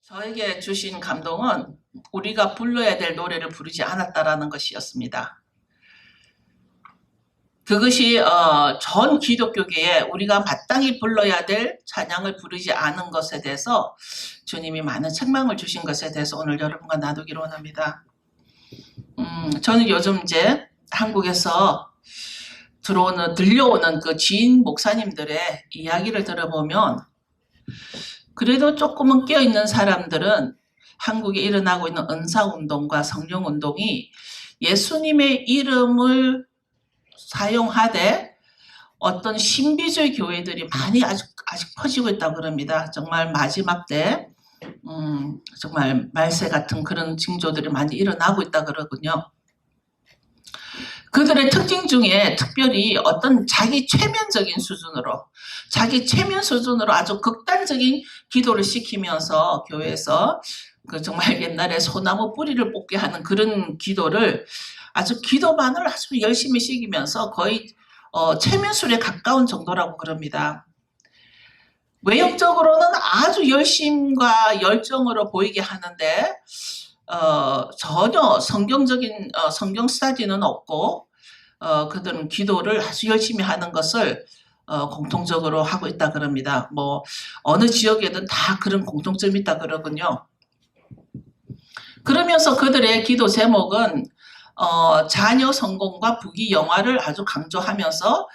저에게 주신 감동은 우리가 불러야 될 노래를 부르지 않았다라는 것이었습니다. 그것이 전 기독교계에 우리가 마땅히 불러야 될 찬양을 부르지 않은 것에 대해서 주님이 많은 책망을 주신 것에 대해서 오늘 여러분과 나누기로 원합니다. 저는 요즘 이제 한국에서 들려오는 그 지인 목사님들의 이야기를 들어보면 그래도 조금은 깨어있는 사람들은 한국에 일어나고 있는 은사운동과 성령운동이 예수님의 이름을 사용하되 어떤 신비주의 교회들이 많이 아직 퍼지고 있다고 그럽니다. 정말 마지막 때 정말 말세 같은 그런 징조들이 많이 일어나고 있다고 그러군요. 그들의 특징 중에 특별히 어떤 자기 최면 수준으로 아주 극단적인 기도를 시키면서 교회에서 그 정말 옛날에 소나무 뿌리를 뽑게 하는 그런 기도를 기도만을 아주 열심히 시키면서 거의 최면술에 가까운 정도라고 그럽니다. 외형적으로는 아주 열심과 열정으로 보이게 하는데 전혀 성경적인 성경 스타디는 없고 그들은 기도를 아주 열심히 하는 것을 공통적으로 하고 있다 그럽니다. 뭐 어느 지역에든 다 그런 공통점이 있다 그러군요. 그러면서 그들의 기도 제목은 자녀 성공과 부귀 영화를 아주 강조하면서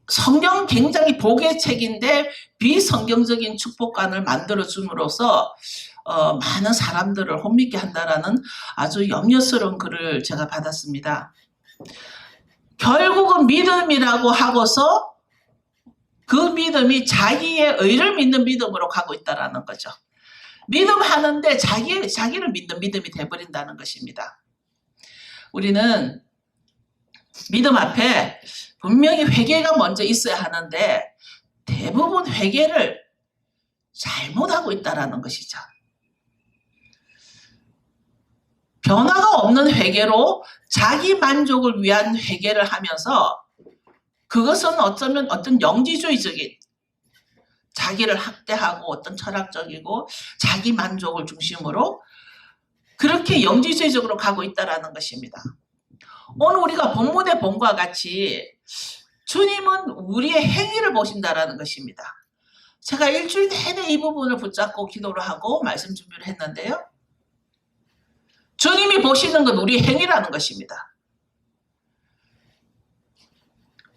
성경 굉장히 복의 책인데 비성경적인 축복관을 만들어줌으로써 많은 사람들을 혼미게 한다라는 아주 염려스러운 글을 제가 받았습니다. 결국은 믿음이라고 하고서 그 믿음이 자기의 의를 믿는 믿음으로 가고 있다는 거죠. 믿음하는데 자기를 믿는 믿음이 돼버린다는 것입니다. 우리는 믿음 앞에 분명히 회개가 먼저 있어야 하는데 대부분 회개를 잘못하고 있다는 것이죠. 변화가 없는 회개로 자기 만족을 위한 회개를 하면서 그것은 어쩌면 어떤 영지주의적인 자기를 학대하고 어떤 철학적이고 자기 만족을 중심으로 그렇게 영지주의적으로 가고 있다는 것입니다. 오늘 우리가 본문의 본과 같이 주님은 우리의 행위를 보신다라는 것입니다. 제가 일주일 내내 이 부분을 붙잡고 기도를 하고 말씀 준비를 했는데요. 주님이 보시는 건 우리의 행위라는 것입니다.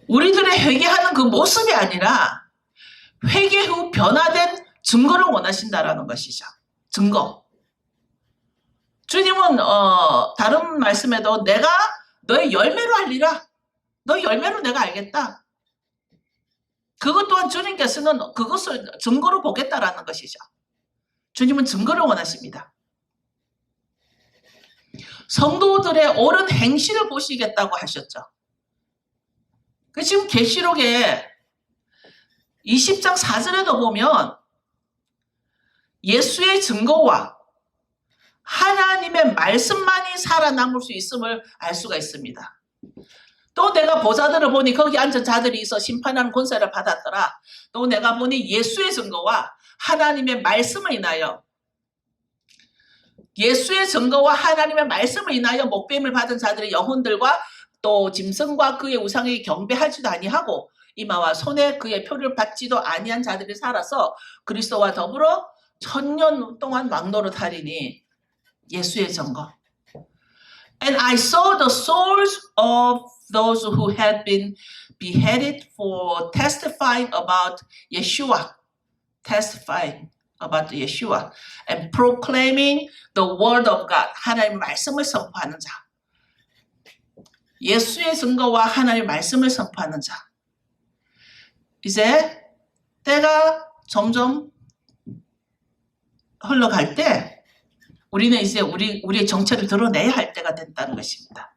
우리들의 회개하는 그 모습이 아니라 회개 후 변화된 증거를 원하신다라는 것이죠. 증거. 주님은 다른 말씀에도 내가 너의 열매로 알리라. 너의 열매로 내가 알겠다. 그것 또한 주님께서는 그것을 증거로 보겠다라는 것이죠. 주님은 증거를 원하십니다. 성도들의 옳은 행실을 보시겠다고 하셨죠. 지금 계시록에 20장 4절에도 보면 예수의 증거와 하나님의 말씀만이 살아남을 수 있음을 알 수가 있습니다. 또 내가 보자들을 보니 거기 앉은 자들이 있어 심판하는 권세를 받았더라. 또 내가 보니 예수의 증거와 하나님의 말씀을 인하여 목배임을 받은 자들의 영혼들과 또 짐승과 그의 우상에게 경배하지도 아니하고 이마와 손에 그의 표를 받지도 아니한 자들이 살아서 그리스도와 더불어 1000년 동안 왕노릇하리니 예수의 증거. And I saw the souls of those who had been beheaded for testifying about Yeshua and proclaiming the word of God. 하나님의 말씀을 선포하는 자. 예수의 증거와 하나님의 말씀을 선포하는 자. 이제 때가 점점 흘러갈 때 우리는 이제 우리의 정체를 드러내야 할 때가 됐다는 것입니다.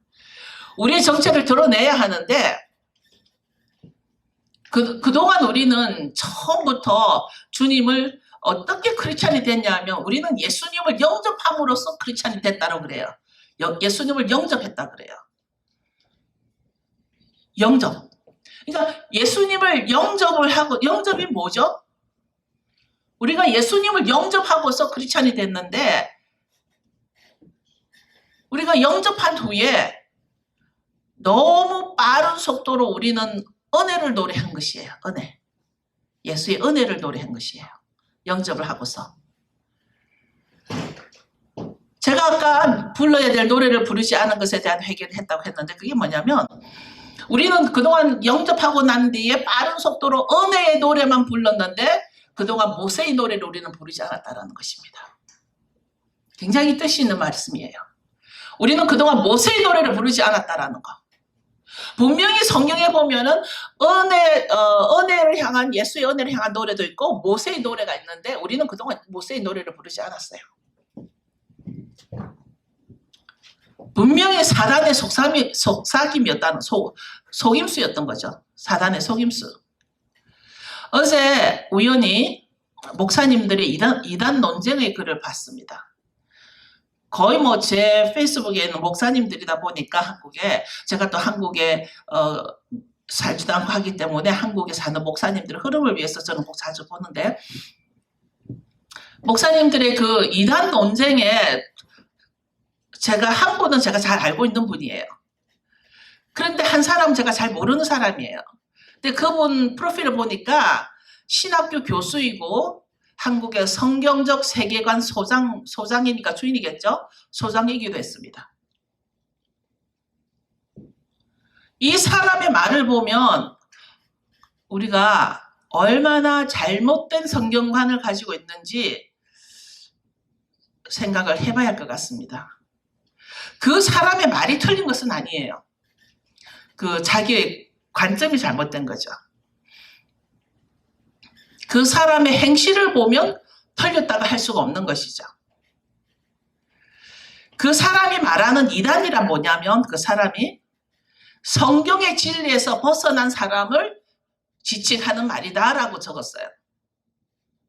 우리의 정체를 드러내야 하는데 그동안 우리는 처음부터 주님을 어떻게 크리스찬이 됐냐 하면 우리는 예수님을 영접함으로써 크리스찬이 됐다고 그래요. 예수님을 영접했다 그래요. 영접. 그러니까 예수님을 영접을 하고 영접이 뭐죠? 우리가 예수님을 영접하고서 크리스찬이 됐는데 우리가 영접한 후에 너무 빠른 속도로 우리는 은혜를 노래한 것이에요. 은혜. 예수의 은혜를 노래한 것이에요. 영접을 하고서. 제가 아까 불러야 될 노래를 부르지 않은 것에 대한 회개를 했다고 했는데 그게 뭐냐면 우리는 그동안 영접하고 난 뒤에 빠른 속도로 은혜의 노래만 불렀는데 그동안 모세의 노래를 우리는 부르지 않았다는 것입니다. 굉장히 뜻이 있는 말씀이에요. 우리는 그동안 모세의 노래를 부르지 않았다라는 거. 분명히 성경에 보면은 은혜를 향한 예수의 은혜를 향한 노래도 있고 모세의 노래가 있는데 우리는 그동안 모세의 노래를 부르지 않았어요. 분명히 사단의 속삭임이었다는 속임수였던 거죠. 사단의 속임수. 어제 우연히 목사님들의 이단 논쟁의 글을 봤습니다. 거의 뭐 제 페이스북에 있는 목사님들이다 보니까 한국에 제가 또 한국에 살지도 않고 하기 때문에 한국에 사는 목사님들의 흐름을 위해서 저는 꼭 자주 보는데 목사님들의 그 이단 논쟁에 제가 한 분은 제가 잘 알고 있는 분이에요. 그런데 한 사람은 제가 잘 모르는 사람이에요. 근데 그분 프로필을 보니까 신학교 교수이고 한국의 성경적 세계관 소장이니까 주인이겠죠? 소장이기도 했습니다. 이 사람의 말을 보면 우리가 얼마나 잘못된 성경관을 가지고 있는지 생각을 해봐야 할 것 같습니다. 그 사람의 말이 틀린 것은 아니에요. 그 자기의 관점이 잘못된 거죠. 그 사람의 행실을 보면 틀렸다고 할 수가 없는 것이죠. 그 사람이 말하는 이단이란 뭐냐면 그 사람이 성경의 진리에서 벗어난 사람을 지칭하는 말이다라고 적었어요.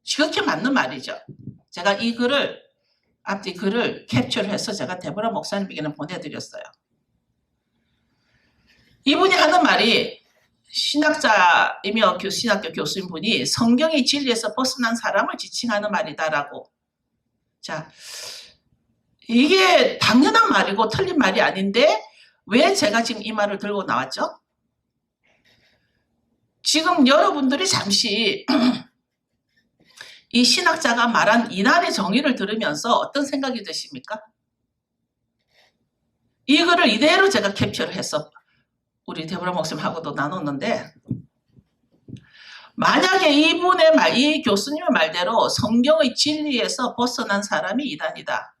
지극히 맞는 말이죠. 제가 이 글을 앞뒤 글을 캡처를 해서 제가 데보라 목사님에게는 보내드렸어요. 이분이 하는 말이 신학자이며 신학교 교수인분이 성경의 진리에서 벗어난 사람을 지칭하는 말이다라고. 자, 이게 당연한 말이고 틀린 말이 아닌데 왜 제가 지금 이 말을 들고 나왔죠? 지금 여러분들이 잠시 이 신학자가 말한 이단의 정의를 들으면서 어떤 생각이 드십니까? 이 글을 이대로 제가 캡처를 해서 우리 데보라 목사님하고도 나눴는데 만약에 이분의 말, 이 교수님의 말대로 성경의 진리에서 벗어난 사람이 이단이다.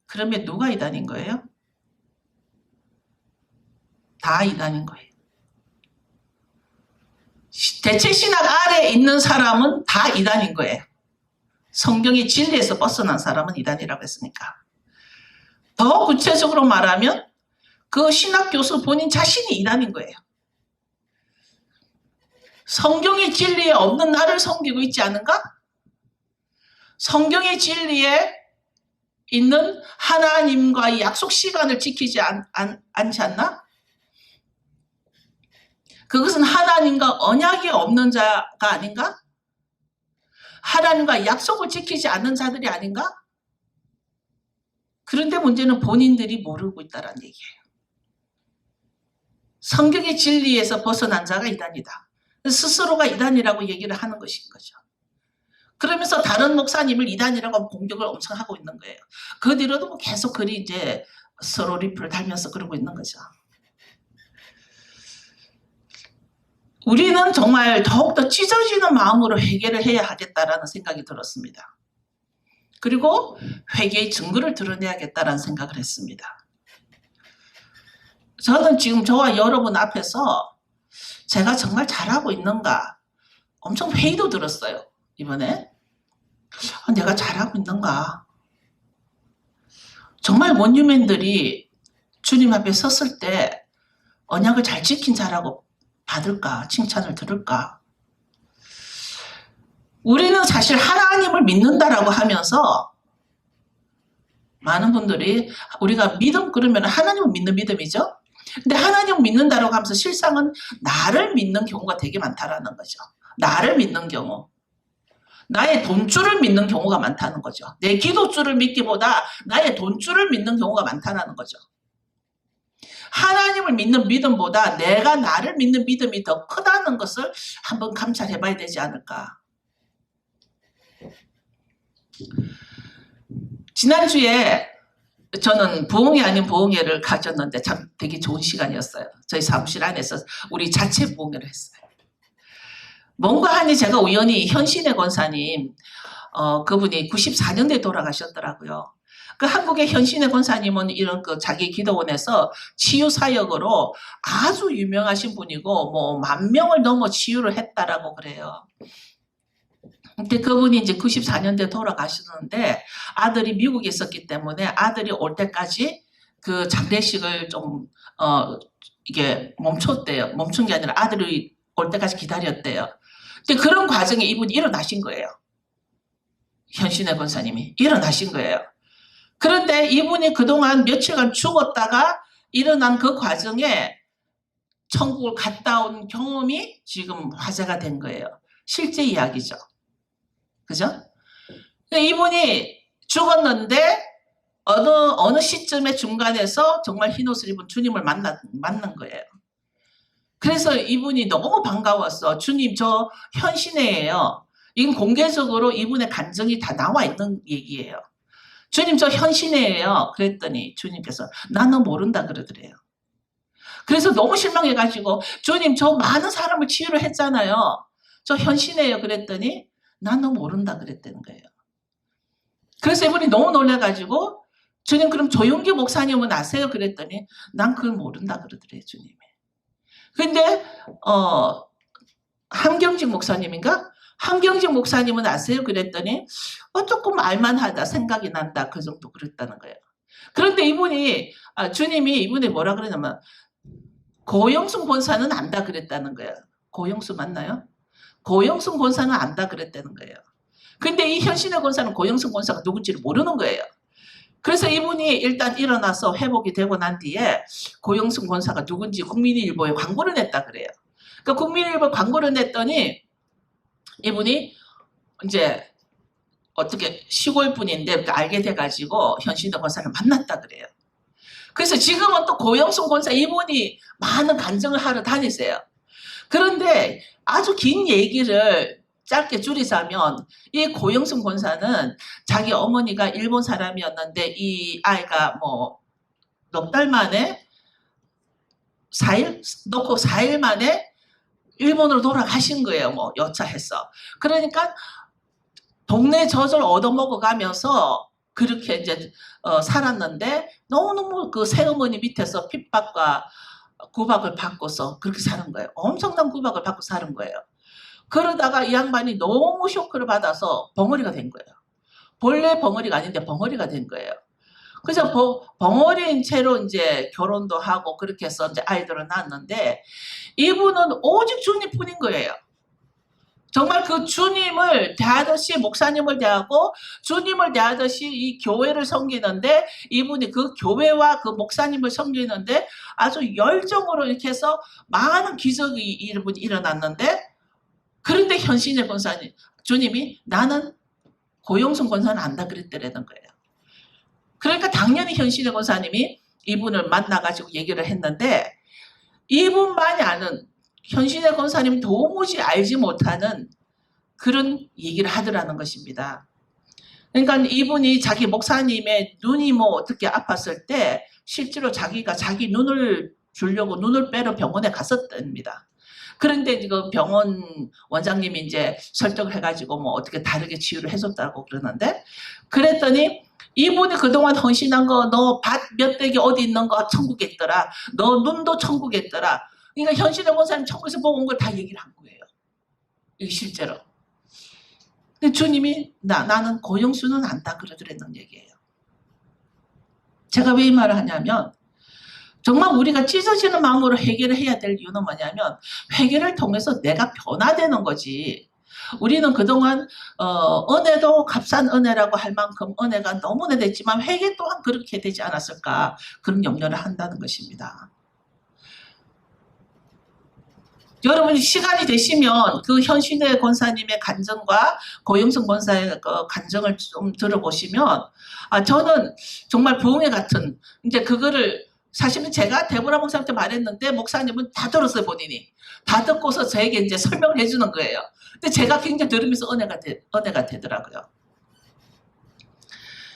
그러면 누가 이단인 거예요? 다 이단인 거예요. 대체 신학 아래에 있는 사람은 다 이단인 거예요. 성경의 진리에서 벗어난 사람은 이단이라고 했으니까. 더 구체적으로 말하면 그 신학 교수 본인 자신이 이단인 거예요. 성경의 진리에 없는 나를 섬기고 있지 않은가? 성경의 진리에 있는 하나님과의 약속 시간을 지키지 않지 않나? 그것은 하나님과 언약이 없는 자가 아닌가? 하나님과 약속을 지키지 않는 자들이 아닌가? 그런데 문제는 본인들이 모르고 있다는 얘기예요. 성경의 진리에서 벗어난 자가 이단이다. 스스로가 이단이라고 얘기를 하는 것인 거죠. 그러면서 다른 목사님을 이단이라고 공격을 엄청 하고 있는 거예요. 그 뒤로도 뭐 계속 글이 이제 서로 리플을 달면서 그러고 있는 거죠. 우리는 정말 더욱더 찢어지는 마음으로 회개를 해야 하겠다라는 생각이 들었습니다. 그리고 회개의 증거를 드러내야겠다라는 생각을 했습니다. 저는 지금 저와 여러분 앞에서 제가 정말 잘하고 있는가 엄청 회의도 들었어요. 이번에 내가 잘하고 있는가. 정말 원유맨들이 주님 앞에 섰을 때 언약을 잘 지킨 자라고 받을까? 칭찬을 들을까? 우리는 사실 하나님을 믿는다라고 하면서 많은 분들이 우리가 믿음 그러면 하나님을 믿는 믿음이죠. 근데 하나님을 믿는다라고 하면서 실상은 나를 믿는 경우가 되게 많다라는 거죠. 나를 믿는 경우. 나의 돈줄을 믿는 경우가 많다는 거죠. 내 기도줄을 믿기보다 나의 돈줄을 믿는 경우가 많다는 거죠. 하나님을 믿는 믿음보다 내가 나를 믿는 믿음이 더 크다는 것을 한번 감찰해 봐야 되지 않을까. 지난주에 저는 부흥회 아닌 부흥회를 가졌는데 참 되게 좋은 시간이었어요. 저희 사무실 안에서 우리 자체 부흥회를 했어요. 뭔가 하니 제가 우연히 현신의 권사님, 그분이 94년대에 돌아가셨더라고요. 그 한국의 현신의 권사님은 이런 그 자기 기도원에서 치유 사역으로 아주 유명하신 분이고 뭐 10,000명을 넘어 치유를 했다라고 그래요. 근데 그분이 이제 94년대에 돌아가셨는데 아들이 미국에 있었기 때문에 아들이 올 때까지 그 장례식을 좀 이게 멈췄대요. 멈춘 게 아니라 아들이 올 때까지 기다렸대요. 근데 그런 과정에 이분이 일어나신 거예요. 현신의 권사님이 일어나신 거예요. 그런데 이분이 그동안 며칠간 죽었다가 일어난 그 과정에 천국을 갔다 온 경험이 지금 화제가 된 거예요. 실제 이야기죠. 그죠? 이분이 죽었는데 어느 시점의 중간에서 정말 흰옷을 입은 주님을 만난 거예요. 그래서 이분이 너무 반가웠어. 주님 저 현신회예요. 이건 공개적으로 이분의 간증이 다 나와 있는 얘기예요. 주님 저 현신회예요. 그랬더니 주님께서 나는 모른다 그러더래요. 그래서 너무 실망해가지고 주님 저 많은 사람을 치유를 했잖아요. 저 현신회예요. 그랬더니 나는 모른다 그랬다는 거예요. 그래서 이분이 너무 놀라가지고 주님 그럼 조용기 목사님은 아세요? 그랬더니 난 그걸 모른다 그러더래요. 주님이. 근데 함경직 목사님인가? 함경직 목사님은 아세요? 그랬더니 조금 알만하다 생각이 난다 그 정도 그랬다는 거예요. 그런데 이분이 주님이 이분이 뭐라 그러냐면 고영순 권사는 안다 그랬다는 거예요. 고영순 맞나요? 고영순 권사는 안다 그랬다는 거예요. 근데 이 현신의 권사는 고영순 권사가 누군지를 모르는 거예요. 그래서 이분이 일단 일어나서 회복이 되고 난 뒤에 고영순 권사가 누군지 국민일보에 광고를 냈다 그래요. 그러니까 국민일보에 광고를 냈더니 이분이 이제 어떻게 시골 분인데 알게 돼가지고 현신의 권사를 만났다 그래요. 그래서 지금은 또 고영순 권사 이분이 많은 간증을 하러 다니세요. 그런데 아주 긴 얘기를 짧게 줄이자면 이 고영순 권사는 자기 어머니가 일본 사람이었는데 이 아이가 뭐 넉 달 만에 4일 만에 일본으로 돌아가신 거예요. 뭐 여차해서. 그러니까 동네 젖을 얻어먹어가면서 그렇게 이제 살았는데 너무너무 그 새어머니 밑에서 핍박과 구박을 받고서 그렇게 사는 거예요. 엄청난 구박을 받고 사는 거예요. 그러다가 이 양반이 너무 쇼크를 받아서 벙어리가 된 거예요. 본래 벙어리가 아닌데 벙어리가 된 거예요. 그래서 벙어리인 채로 이제 결혼도 하고 그렇게 해서 이제 아이들을 낳았는데 이분은 오직 주님뿐인 거예요. 정말 그 주님을 대하듯이 목사님을 대하고 주님을 대하듯이 이 교회를 섬기는데 이분이 그 교회와 그 목사님을 섬기는데 아주 열정으로 이렇게 해서 많은 기적이 이분이 일어났는데 그런데 현신의 권사님 주님이 나는 고영순 권사는 안다 그랬더라는 거예요. 그러니까 당연히 현신의 권사님이 이분을 만나가지고 얘기를 했는데 이분만이 아는 현신의 권사님이 도무지 알지 못하는 그런 얘기를 하더라는 것입니다. 그러니까 이분이 자기 목사님의 눈이 뭐 어떻게 아팠을 때 실제로 자기가 자기 눈을 주려고 눈을 빼러 병원에 갔었답니다. 그런데 지금 병원 원장님이 이제 설득을 해가지고 뭐 어떻게 다르게 치유를 해줬다고 그러는데 그랬더니 이분이 그동안 헌신한 거 너 밭 몇 대기 어디 있는 거 천국에 있더라. 너 눈도 천국에 있더라. 그러니까 현신의 권사님 천국에서 보고 온 걸 다 얘기를 한 거예요. 이게 실제로. 근데 주님이 나는 고영수는 안다 그러더랬는 얘기예요. 제가 왜 이 말을 하냐면 정말 우리가 찢어지는 마음으로 회개를 해야 될 이유는 뭐냐면 회개를 통해서 내가 변화되는 거지. 우리는 그동안 은혜도 값싼 은혜라고 할 만큼 은혜가 너무 은혜됐지만 회개 또한 그렇게 되지 않았을까 그런 염려를 한다는 것입니다. 여러분이 시간이 되시면 그 현신의 권사님의 간증과 고영성 권사의 그 간증을 좀 들어보시면 저는 정말 부흥회 같은 이제 그거를 사실은 제가 데보라 목사님한테 말했는데 목사님은 다 들었어요. 본인이 다 듣고서 저에게 이제 설명을 해주는 거예요. 근데 제가 굉장히 들으면서 은혜가 되더라고요.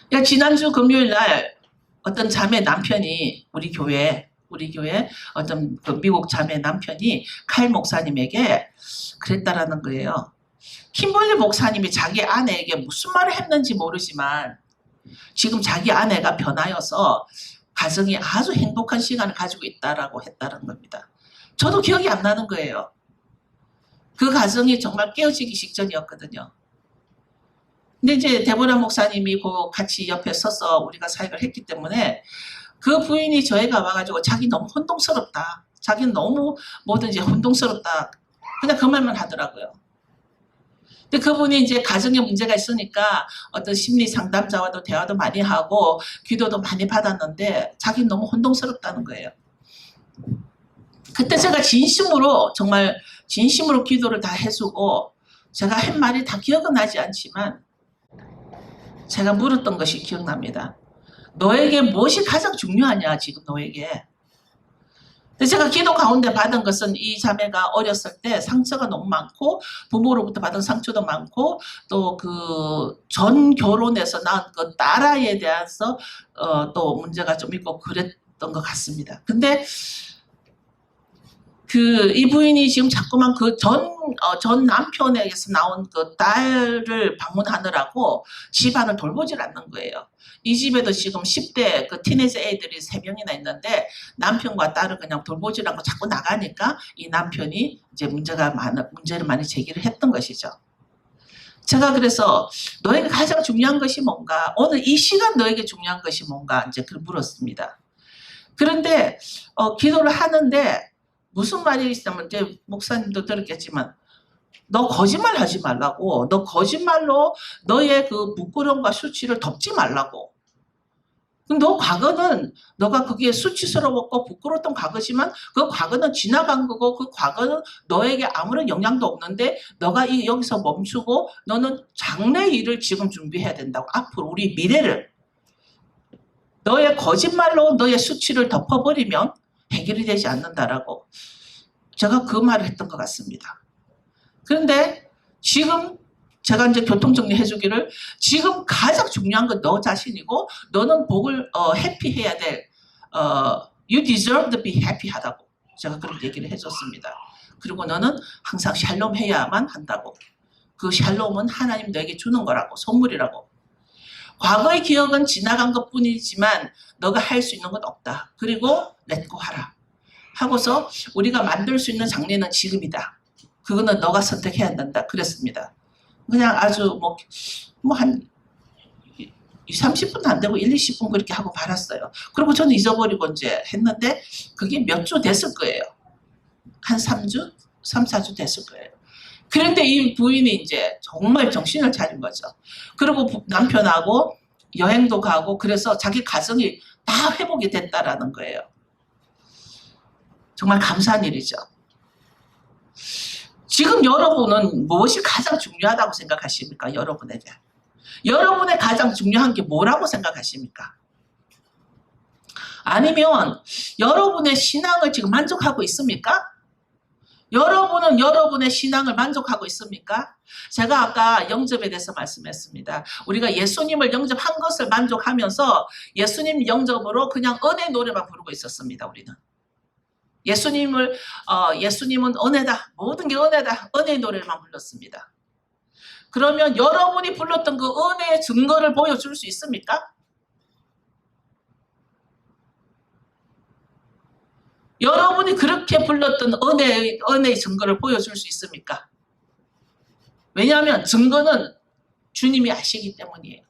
그러니까 지난주 금요일 날 어떤 자매 남편이 우리 교회 어떤 그 미국 자매 남편이 칼 목사님에게 그랬다라는 거예요. 킴벌리 목사님이 자기 아내에게 무슨 말을 했는지 모르지만 지금 자기 아내가 변하여서 가정이 아주 행복한 시간을 가지고 있다라고 했다는 겁니다. 저도 기억이 안 나는 거예요. 그 가정이 정말 깨어지기 직전이었거든요. 근데 이제 데보라 목사님이 그 같이 옆에 서서 우리가 사역을 했기 때문에 그 부인이 저희가 와가지고 자기 너무 혼동스럽다. 자기는 너무 뭐든지 혼동스럽다. 그냥 그 말만 하더라고요. 근데 그분이 이제 가정에 문제가 있으니까 어떤 심리 상담자와도 대화도 많이 하고 기도도 많이 받았는데 자기는 너무 혼동스럽다는 거예요. 그때 제가 정말 진심으로 기도를 다 해주고 제가 한 말이 다 기억은 나지 않지만 제가 물었던 것이 기억납니다. 너에게 무엇이 가장 중요하냐 지금 너에게. 근데 제가 기도 가운데 받은 것은 이 자매가 어렸을 때 상처가 너무 많고 부모로부터 받은 상처도 많고 또 그 전 결혼해서 낳은 그 딸아이에 대해서 또 문제가 좀 있고 그랬던 것 같습니다. 근데 이 부인이 지금 자꾸만 그 전 남편에게서 나온 그 딸을 방문하느라고 집안을 돌보질 않는 거예요. 이 집에도 지금 10대 그 티네이저 애들이 3명이나 있는데 남편과 딸을 그냥 돌보질 않고 자꾸 나가니까 이 남편이 이제 문제를 많이 제기를 했던 것이죠. 제가 그래서 너에게 가장 중요한 것이 뭔가? 오늘 이 시간 너에게 중요한 것이 뭔가? 이제 그걸 물었습니다. 그런데 기도를 하는데 무슨 말이 있냐면 이제 목사님도 들었겠지만 너 거짓말 하지 말라고. 너 거짓말로 너의 그 부끄러움과 수치를 덮지 말라고. 너 과거는 너가 그게 수치스러웠고 부끄러웠던 과거지만 그 과거는 지나간 거고 그 과거는 너에게 아무런 영향도 없는데 너가 여기서 멈추고 너는 장래 일을 지금 준비해야 된다고. 앞으로 우리 미래를. 너의 거짓말로 너의 수치를 덮어버리면 해결이 되지 않는다라고 제가 그 말을 했던 것 같습니다. 그런데 지금 제가 이제 교통정리 해주기를 지금 가장 중요한 건 너 자신이고 너는 복을 해피해야 될 you deserve to be happy 하다고 제가 그런 얘기를 해줬습니다. 그리고 너는 항상 샬롬 해야만 한다고. 그 샬롬은 하나님 너에게 주는 거라고. 선물이라고. 과거의 기억은 지나간 것뿐이지만 너가 할 수 있는 건 없다. 그리고 렛고 하라. 하고서 우리가 만들 수 있는 장래는 지금이다. 그거는 너가 선택해야 된다. 그랬습니다. 그냥 아주 한 30분도 안 되고 20분 그렇게 하고 말았어요. 그리고 저는 잊어버리고 이제 했는데 그게 몇 주 됐을 거예요. 한 3주? 3, 4주 됐을 거예요. 그런데 이 부인이 이제 정말 정신을 차린 거죠. 그리고 남편하고 여행도 가고 그래서 자기 가정이 다 회복이 됐다라는 거예요. 정말 감사한 일이죠. 지금 여러분은 무엇이 가장 중요하다고 생각하십니까? 여러분에게. 여러분의 가장 중요한 게 뭐라고 생각하십니까? 아니면 여러분의 신앙을 지금 만족하고 있습니까? 여러분은 여러분의 신앙을 만족하고 있습니까? 제가 아까 영접에 대해서 말씀했습니다. 우리가 예수님을 영접한 것을 만족하면서 예수님 영접으로 그냥 은혜 노래만 부르고 있었습니다. 우리는. 예수님은 은혜다. 모든 게 은혜다. 은혜의 노래만 불렀습니다. 그러면 여러분이 불렀던 그 은혜의 증거를 보여줄 수 있습니까? 여러분이 그렇게 불렀던 은혜의 증거를 보여줄 수 있습니까? 왜냐하면 증거는 주님이 아시기 때문이에요.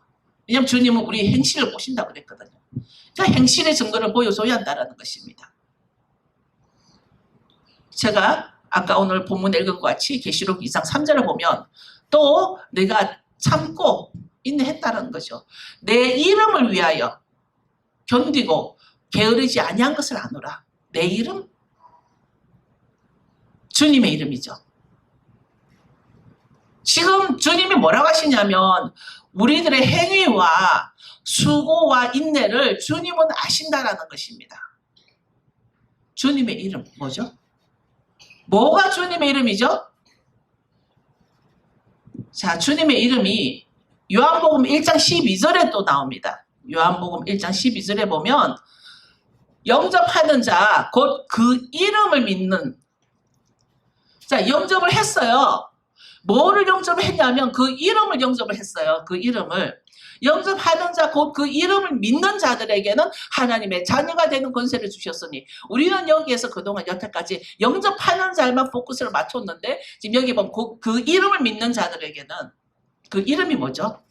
왜냐하면 주님은 우리 행실을 보신다고 그랬거든요. 그러니까 행실의 증거를 보여줘야 한다는 것입니다. 제가 아까 오늘 본문에 읽은 것 같이 계시록 2장 3절을 보면 또 내가 참고 인내했다는 거죠. 내 이름을 위하여 견디고 게으르지 아니한 것을 아노라. 내 이름? 주님의 이름이죠. 지금 주님이 뭐라고 하시냐면 우리들의 행위와 수고와 인내를 주님은 아신다라는 것입니다. 주님의 이름 뭐죠? 뭐가 주님의 이름이죠? 자, 주님의 이름이 요한복음 1장 12절에 또 나옵니다. 요한복음 1장 12절에 보면 영접하는 자, 곧 그 이름을 믿는 자, 영접을 했어요. 뭐를 영접을 했냐면 그 이름을 영접을 했어요. 그 이름을. 영접하는 자, 곧 그 이름을 믿는 자들에게는 하나님의 자녀가 되는 권세를 주셨으니 우리는 여기에서 그동안 여태까지 영접하는 자에만 포커스를 맞췄는데 지금 여기 보면 그 이름을 믿는 자들에게는 그 이름이 뭐죠?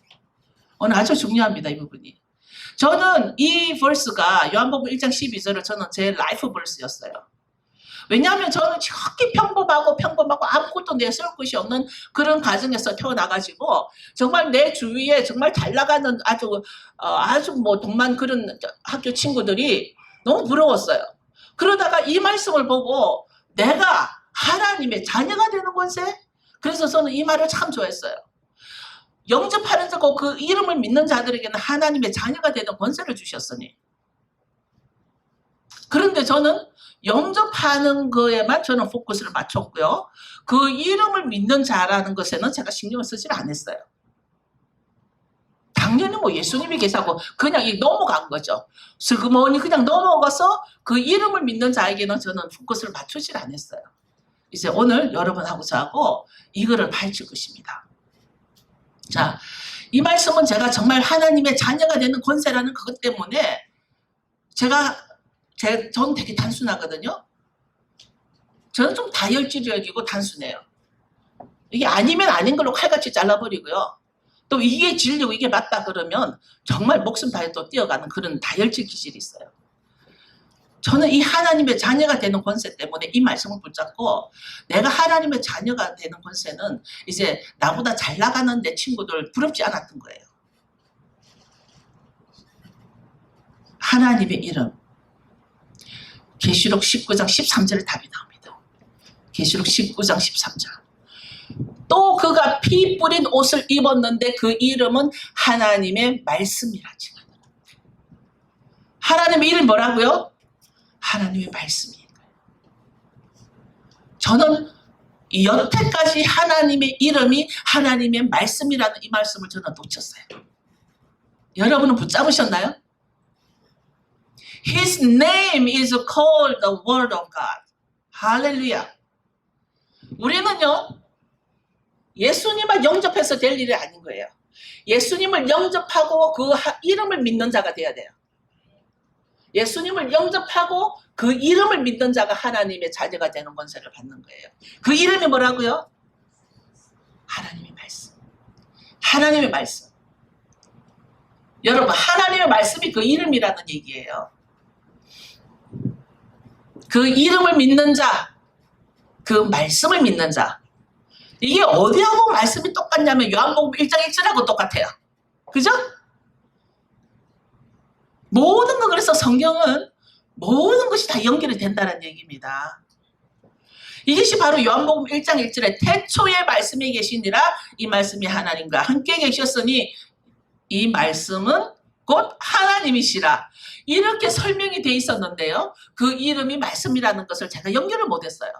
오늘 아주 중요합니다. 이 부분이. 저는 이 verse가 요한복음 1장 12절은 저는 제 라이프 verse였어요. 왜냐하면 저는 저렇게 평범하고 아무것도 내세울 것이 없는 그런 가정에서 태어나가지고 정말 내 주위에 정말 잘 나가는 아주 뭐 동만 그런 학교 친구들이 너무 부러웠어요. 그러다가 이 말씀을 보고 내가 하나님의 자녀가 되는 권세? 그래서 저는 이 말을 참 좋아했어요. 영접하는 자고 그 이름을 믿는 자들에게는 하나님의 자녀가 되는 권세를 주셨으니. 그런데 저는 영접하는 거에만 저는 포커스를 맞췄고요. 그 이름을 믿는 자라는 것에는 제가 신경을 쓰질 않았어요. 당연히 뭐 예수님이 계시고 그냥 넘어간 거죠. 슬그머니 그냥 넘어가서 그 이름을 믿는 자에게는 저는 포커스를 맞추질 않았어요. 이제 오늘 여러분하고 저하고 이거를 파헤칠 것입니다. 자, 이 말씀은 제가 정말 하나님의 자녀가 되는 권세라는 그것 때문에 저는 되게 단순하거든요. 저는 좀 다혈질적이고 단순해요. 이게 아니면 아닌 걸로 칼같이 잘라버리고요. 또 이게 진리고 이게 맞다 그러면 정말 목숨 다해 또 뛰어가는 그런 다혈질 기질이 있어요. 저는 이 하나님의 자녀가 되는 권세 때문에 이 말씀을 붙잡고 내가 하나님의 자녀가 되는 권세는 이제 나보다 잘 나가는 내 친구들 부럽지 않았던 거예요. 하나님의 이름. 계시록 19장 13절에 답이 나옵니다. 계시록 19장 13절. 또 그가 피 뿌린 옷을 입었는데 그 이름은 하나님의 말씀이라지. 하나님의 이름 뭐라고요? 하나님의 말씀인 거예요. 저는 여태까지 하나님의 이름이 하나님의 말씀이라는 이 말씀을 저는 놓쳤어요. 여러분은 붙잡으셨나요? His name is called the Word of God. 할렐루야. 우리는요, 예수님을 영접해서 될 일이 아닌 거예요. 예수님을 영접하고 그 이름을 믿는 자가 돼야 돼요. 예수님을 영접하고 그 이름을 믿는 자가 하나님의 자녀가 되는 권세를 받는 거예요. 그 이름이 뭐라고요? 하나님의 말씀. 하나님의 말씀. 여러분, 하나님의 말씀이 그 이름이라는 얘기예요. 그 이름을 믿는 자, 그 말씀을 믿는 자. 이게 어디하고 말씀이 똑같냐면 요한복음 1장 1절하고 똑같아요. 그죠? 모든 거 그래서 성경은 모든 것이 다 연결이 된다는 얘기입니다. 이것이 바로 요한복음 1장 1절에 태초에 말씀이 계시니라 이 말씀이 하나님과 함께 계셨으니 이 말씀은 곧 하나님이시라. 이렇게 설명이 돼 있었는데요. 그 이름이 말씀이라는 것을 제가 연결을 못했어요.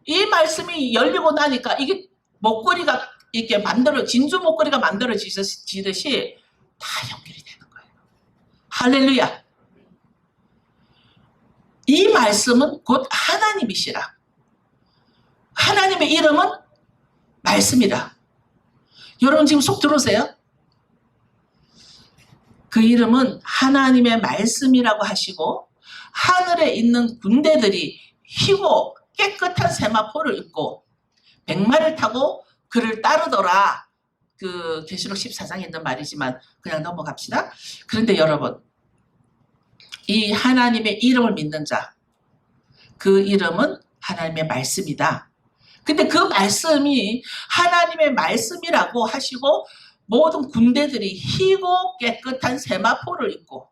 이 말씀이 열리고 나니까 이게 목걸이가 이렇게 진주 목걸이가 만들어지듯이 다 연결이 되는 거예요. 할렐루야. 이 말씀은 곧 하나님이시라. 하나님의 이름은 말씀이라. 여러분 지금 속 들어오세요? 그 이름은 하나님의 말씀이라고 하시고 하늘에 있는 군대들이 희고 깨끗한 세마포를 입고 백마를 타고 그를 따르더라. 그 계시록 14장에 있는 말이지만 그냥 넘어갑시다. 그런데 여러분, 이 하나님의 이름을 믿는 자, 그 이름은 하나님의 말씀이다. 근데 그 말씀이 하나님의 말씀이라고 하시고 모든 군대들이 희고 깨끗한 세마포를 입고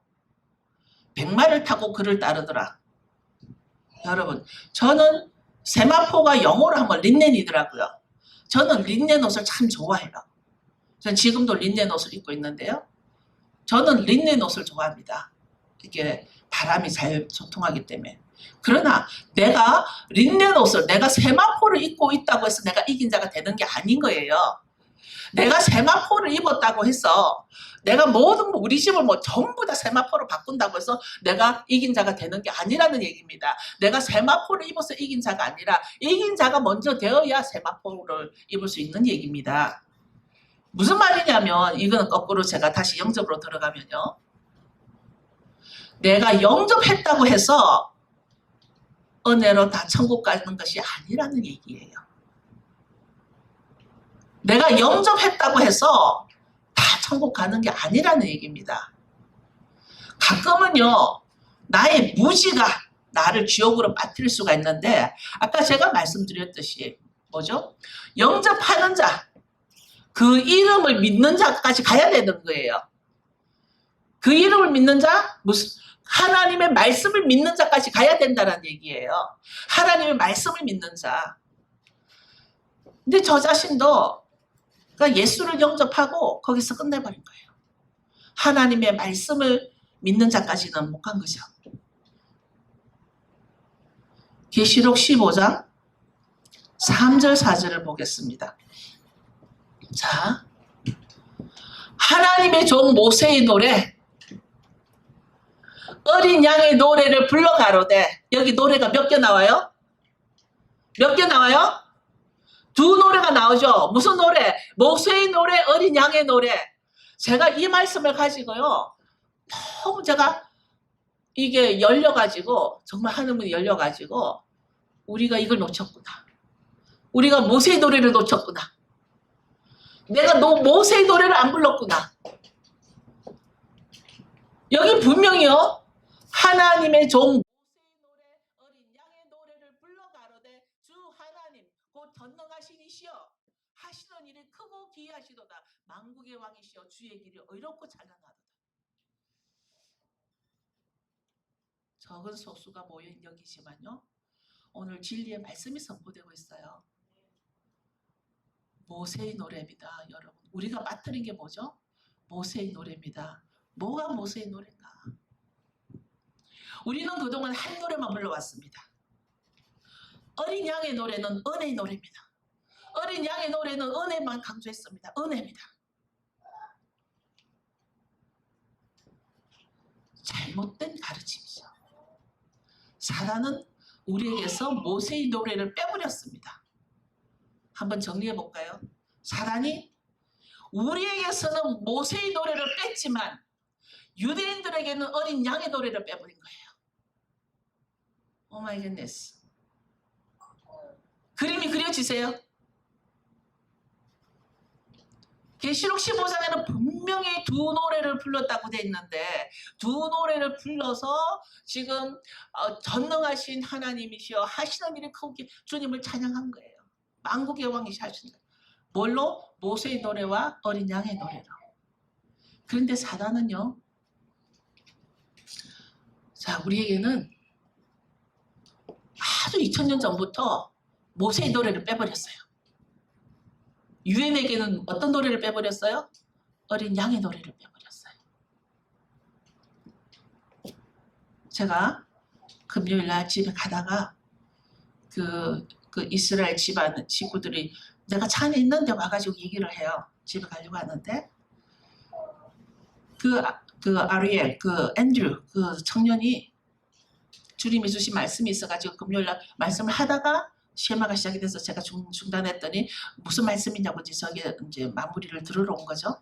백마를 타고 그를 따르더라. 여러분, 저는 세마포가 영어로 하면 린넨이더라고요. 저는 린넨 옷을 참 좋아해요. 전 지금도 린넨 옷을 입고 있는데요. 저는 린넨 옷을 좋아합니다. 이게 바람이 잘 소통하기 때문에. 그러나 내가 린넨 옷을, 내가 세마포를 입고 있다고 해서 내가 이긴 자가 되는 게 아닌 거예요. 내가 세마포를 입었다고 해서 내가 모든 우리 집을 뭐 전부 다 세마포로 바꾼다고 해서 내가 이긴 자가 되는 게 아니라는 얘기입니다. 내가 세마포를 입어서 이긴 자가 아니라 이긴 자가 먼저 되어야 세마포를 입을 수 있는 얘기입니다. 무슨 말이냐면 이거는 거꾸로 제가 다시 영접으로 들어가면요. 내가 영접했다고 해서 은혜로 다 천국 가는 것이 아니라는 얘기예요. 내가 영접했다고 해서 다 천국 가는 게 아니라는 얘기입니다. 가끔은요, 나의 무지가 나를 지옥으로 빠뜨릴 수가 있는데, 아까 제가 말씀드렸듯이, 뭐죠? 영접하는 자, 그 이름을 믿는 자까지 가야 되는 거예요. 그 이름을 믿는 자, 하나님의 말씀을 믿는 자까지 가야 된다는 얘기예요. 하나님의 말씀을 믿는 자. 근데 저 자신도 그러니까 예수를 영접하고 거기서 끝내버린 거예요. 하나님의 말씀을 믿는 자까지는 못 간 거죠. 계시록 15장 3절 4절을 보겠습니다. 자, 하나님의 종 모세의 노래, 어린 양의 노래를 불러 가로되, 여기 노래가 몇 개 나와요? 몇 개 나와요? 두 노래가 나오죠. 무슨 노래? 모세의 노래, 어린 양의 노래. 제가 이 말씀을 가지고요, 너무 제가 이게 열려가지고, 정말 하늘문이 열려가지고, 우리가 이걸 놓쳤구나. 우리가 모세의 노래를 놓쳤구나. 내가 모세의 노래를 안 불렀구나. 여기 분명히요, 하나님의 종 모세의 노래, 어린 양의 노래를 불러 가로되 주 하나님 곧 전능하시니시여 하시는 일이 크고 기이하시도다. 만국의 왕이시여 주의 길이 의롭고 찬란하도다. 적은 소수가 모인 여기지만요, 오늘 진리의 말씀이 선포되고 있어요. 모세의 노래입니다. 여러분, 우리가 빠뜨린 게 뭐죠? 모세의 노래입니다. 뭐가 모세의 노래인가? 우리는 그동안 한 노래만 불러왔습니다. 어린 양의 노래는 은혜의 노래입니다. 어린 양의 노래는 은혜만 강조했습니다. 은혜입니다. 잘못된 가르침이죠. 사단은 우리에게서 모세의 노래를 빼버렸습니다. 한번 정리해 볼까요? 사단이 우리에게서는 모세의 노래를 뺐지만 유대인들에게는 어린 양의 노래를 빼버린 거예요. 오 마이 갓네스. 그림이 그려지세요? 계시록 15장에는 분명히 두 노래를 불렀다고 돼 있는데, 두 노래를 불러서 지금 전능하신 하나님이시여 하시는 일이 크고 주님을 찬양한 거예요. 만국의 왕이시 하시는 거예요. 뭘로? 모세의 노래와 어린 양의 노래로. 그런데 사단은요, 자, 우리에게는 아주 2000년 전부터 모세의 노래를 빼버렸어요. 유엔에게는 어떤 노래를 빼버렸어요? 어린 양의 노래를 빼버렸어요. 제가 금요일날 집에 가다가 그 이스라엘 집안 식구들이 내가 차 안에 있는데 와가지고 얘기를 해요. 집에 가려고 하는데 그 아리엘, 그 앤드류, 그 청년이 주님이 주신 말씀이 있어가지고 금요일날 말씀을 하다가 쉐마가 시작이 돼서 제가 중단했더니 무슨 말씀이냐고 이제 마무리를 들으러 온 거죠.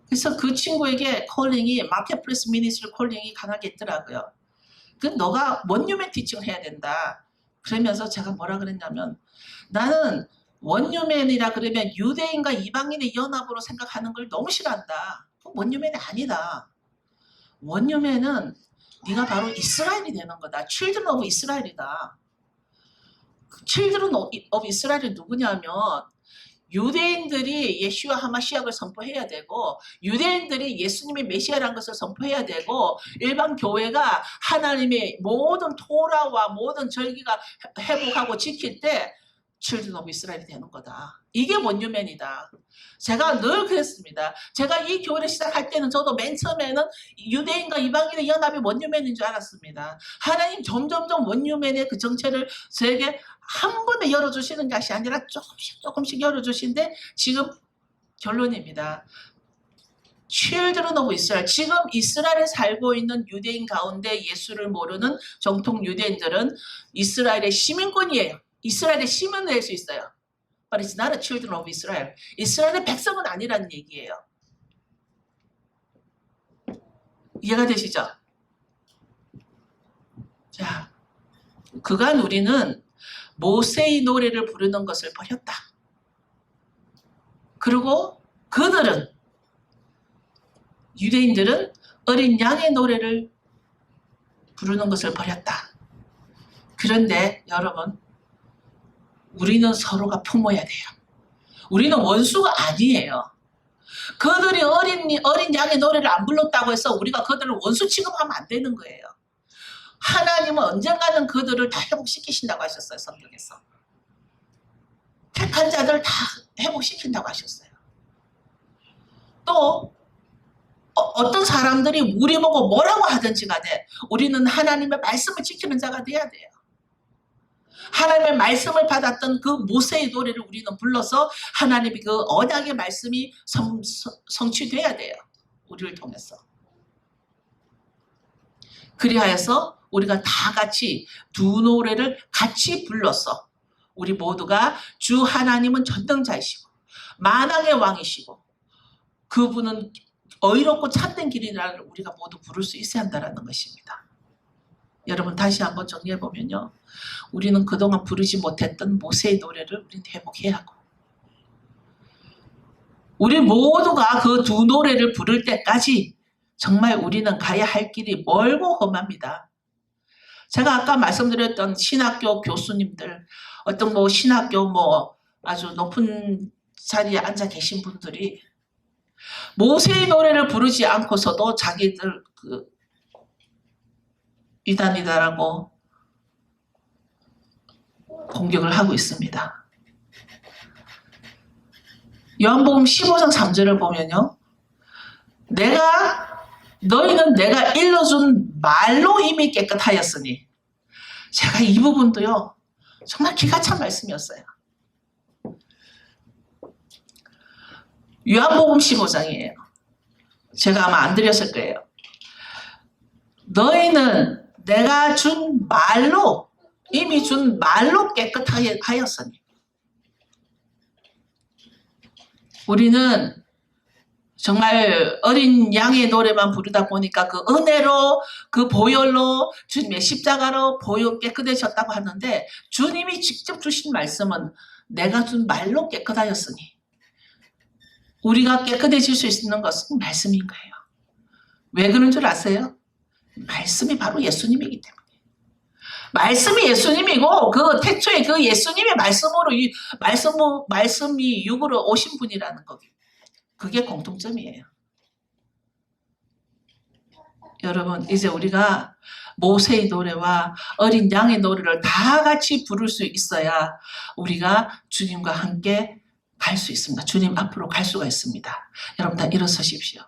그래서 그 친구에게 콜링이 마켓플레이스 미니스트리 콜링이 강하게 있더라고요. 그 너가 원유맨 티칭을 해야 된다. 그러면서 제가 뭐라 그랬냐면, 나는 원유맨이라 그러면 유대인과 이방인의 연합으로 생각하는 걸 너무 싫어한다. 원유맨이 아니다. 원유맨은 네가 바로 이스라엘이 되는 거다. Children of 이스라엘이다. Children of 이스라엘이 누구냐면 유대인들이 예수와 하마시약을 선포해야 되고 유대인들이 예수님이 메시아라는 것을 선포해야 되고 일반 교회가 하나님의 모든 토라와 모든 절기가 회복하고 지킬 때 children of Israel이 되는 거다. 이게 원유맨이다. 제가 늘 그랬습니다. 제가 이 교회를 시작할 때는 저도 맨 처음에는 유대인과 이방인의 연합이 원유맨인 줄 알았습니다. 하나님 점점점 원유맨의 그 정체를 저에게 한 번에 열어주시는 것이 아니라 조금씩 열어주신데 지금 결론입니다. Children of Israel. 지금 이스라엘에 살고 있는 유대인 가운데 예수를 모르는 정통 유대인들은 이스라엘의 시민권이에요. 이스라엘의 시민을 낼 수 있어요. But it's not a children of Israel. 이스라엘의 백성은 아니라는 얘기예요. 이해가 되시죠? 자, 그간 우리는 모세의 노래를 부르는 것을 버렸다. 그리고 그들은 유대인들은 어린 양의 노래를 부르는 것을 버렸다. 그런데 여러분 우리는 서로가 품어야 돼요. 우리는 원수가 아니에요. 그들이 어린 양의 노래를 안 불렀다고 해서 우리가 그들을 원수 취급하면 안 되는 거예요. 하나님은 언젠가는 그들을 다 회복시키신다고 하셨어요. 성경에서. 택한 자들 다 회복시킨다고 하셨어요. 또 어떤 사람들이 우리 보고 뭐라고 하든지 간에 우리는 하나님의 말씀을 지키는 자가 돼야 돼요. 하나님의 말씀을 받았던 그 모세의 노래를 우리는 불러서 하나님의 그 언약의 말씀이 성취돼야 돼요. 우리를 통해서. 그리하여서 우리가 다 같이 두 노래를 같이 불러서 우리 모두가 주 하나님은 전능자이시고 만왕의 왕이시고 그분은 의롭고 참된 길이라는 우리가 모두 부를 수 있어야 한다는 것입니다. 여러분 다시 한번 정리해보면요. 우리는 그동안 부르지 못했던 모세의 노래를 우리는 회복해야 하고 우리 모두가 그 두 노래를 부를 때까지 정말 우리는 가야 할 길이 멀고 험합니다. 제가 아까 말씀드렸던 신학교 교수님들 어떤 뭐 신학교 뭐 아주 높은 자리에 앉아 계신 분들이 모세의 노래를 부르지 않고서도 자기들 그 이단이다라고 공격을 하고 있습니다. 요한복음 15장 3절을 보면요. 너희는 내가 일러준 말로 이미 깨끗하였으니 제가 이 부분도요. 정말 기가 찬 말씀이었어요. 요한복음 15장이에요. 제가 아마 안 드렸을 거예요. 너희는 내가 준 말로 이미 준 말로 깨끗하였으니 우리는 정말 어린 양의 노래만 부르다 보니까 그 은혜로 그 보혈로 주님의 십자가로 보혈 깨끗해졌다고 하는데 주님이 직접 주신 말씀은 내가 준 말로 깨끗하였으니 우리가 깨끗해질 수 있는 것은 말씀인 거예요. 왜 그런 줄 아세요? 말씀이 바로 예수님이기 때문에. 말씀이 예수님이고 그 태초에 그 예수님의 말씀으로 말씀이 육으로 오신 분이라는 거. 그게 공통점이에요. 여러분 이제 우리가 모세의 노래와 어린 양의 노래를 다 같이 부를 수 있어야 우리가 주님과 함께 갈 수 있습니다. 주님 앞으로 갈 수가 있습니다. 여러분 다 일어서십시오.